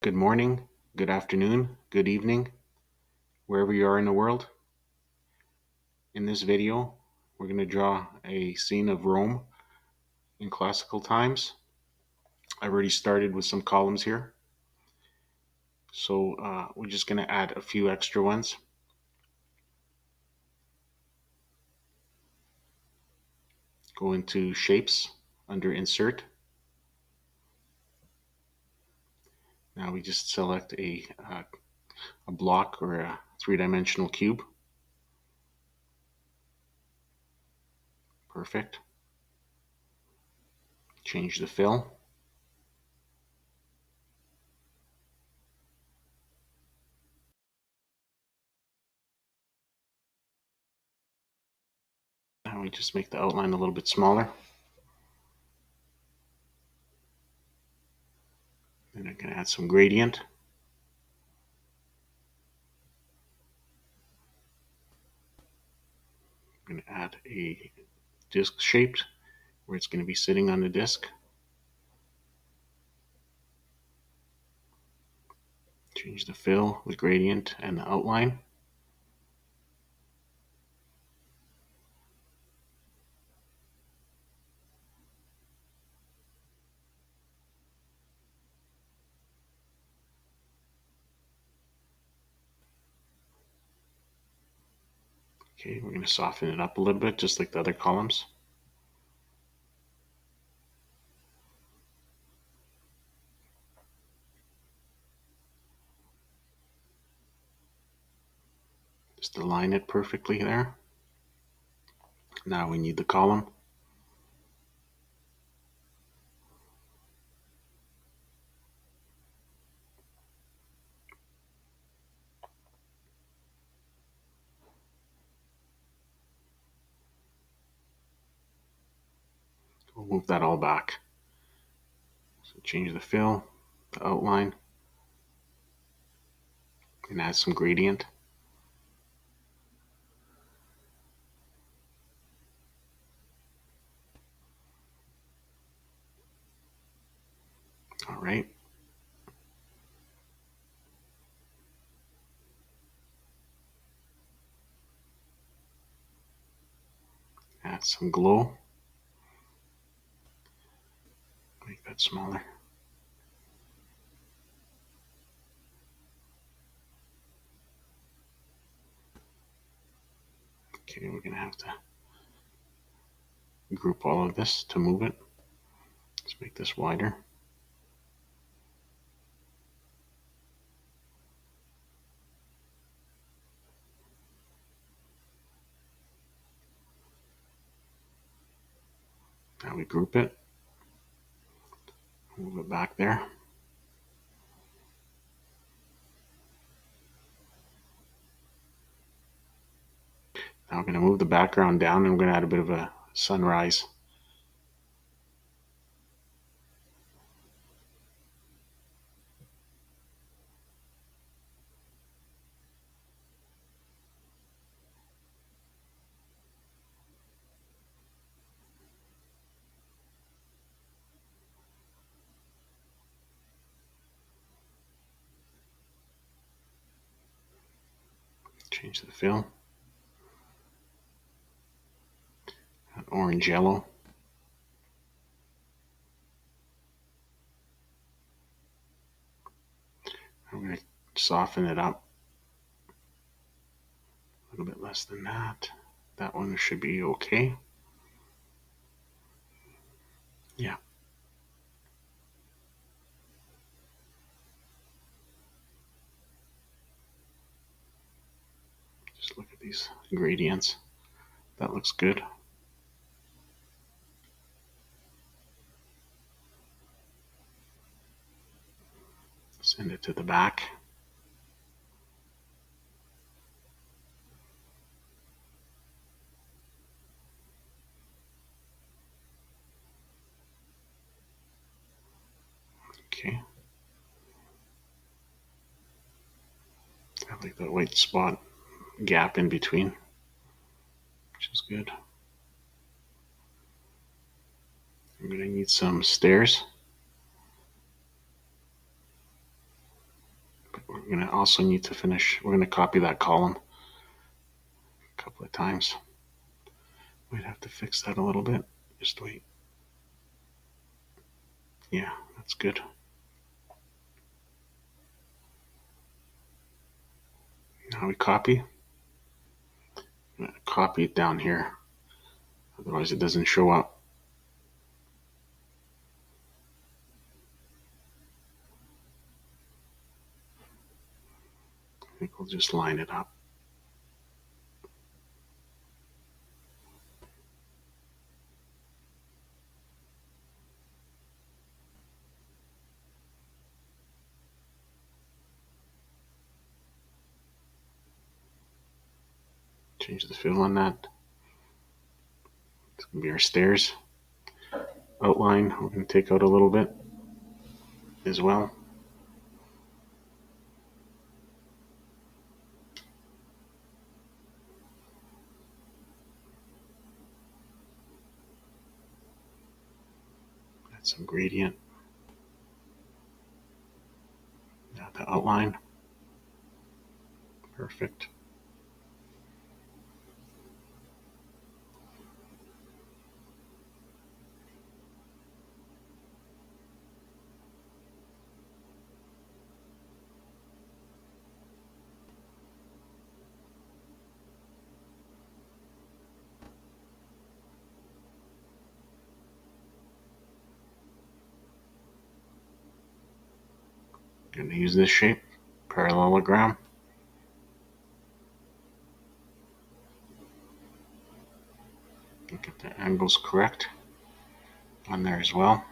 Good morning, good afternoon, good evening, wherever you are in the world. In this video, we're going to draw a scene of Rome in classical times. I've already started with some columns here, so we're just going to add a few extra ones. Go into Shapes under Insert. Now we just select a block or a three-dimensional cube. Perfect. Change the fill. Now we just make the outline a little bit smaller. Then I can add some gradient. I'm going to add a disc shape where it's going to be sitting on the disc. Change the fill, the gradient, and the outline. Okay, we're going to soften it up a little bit, just like the other columns. Just align it perfectly there. Now we need the column. We'll move that all back. So change the fill, the outline, and add some gradient. All right. Add some glow. Make that smaller. Okay, we're going to have to group all of this to move it. Let's make this wider. Now we group it. Move it back there. Now I'm going to move the background down and we're going to add a bit of a sunrise. Change the fill. Orange yellow. I'm going to soften it up a little bit less than that. That one should be okay. Yeah. Just look at these gradients. That looks good. Send it to the back. Okay. I like that white spot gap in between, which is good. I'm going to need some stairs. We're going to also need to finish, we're going to copy that column a couple of times. Might have to fix that a little bit. Just wait. Yeah, that's good. Now we copy. I'm going to copy it down here. Otherwise it doesn't show up. I think we'll just line it up. Change the fill on that. It's going to be our stairs. Outline, we're going to take out a little bit as well. Add some gradient. Now the outline. Perfect. I'm going to use this shape, parallelogram. Get the angles correct on there as well.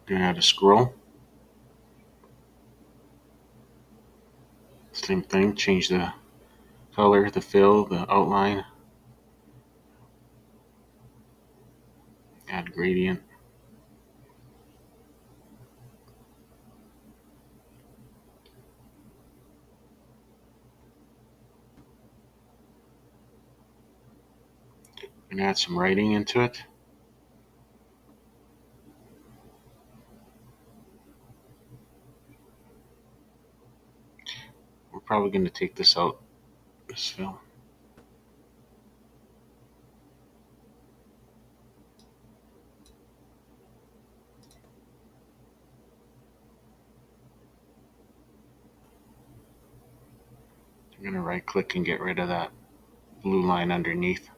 Going to add a scroll. Same thing, change the color, the fill, the outline. Add gradient. And add some writing into it. We're probably going to take this out, this fill. I'm going to right click and get rid of that blue line underneath.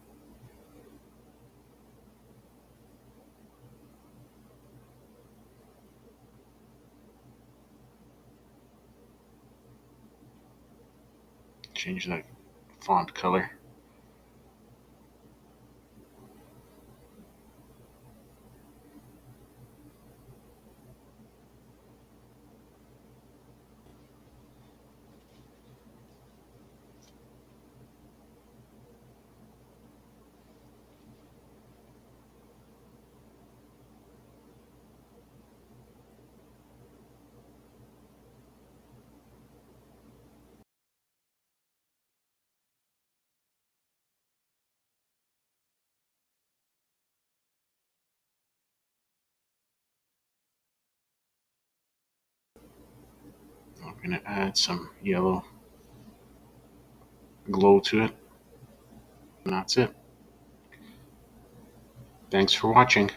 Change the font color. I'm going to add some yellow glow to it. And that's it. Thanks for watching.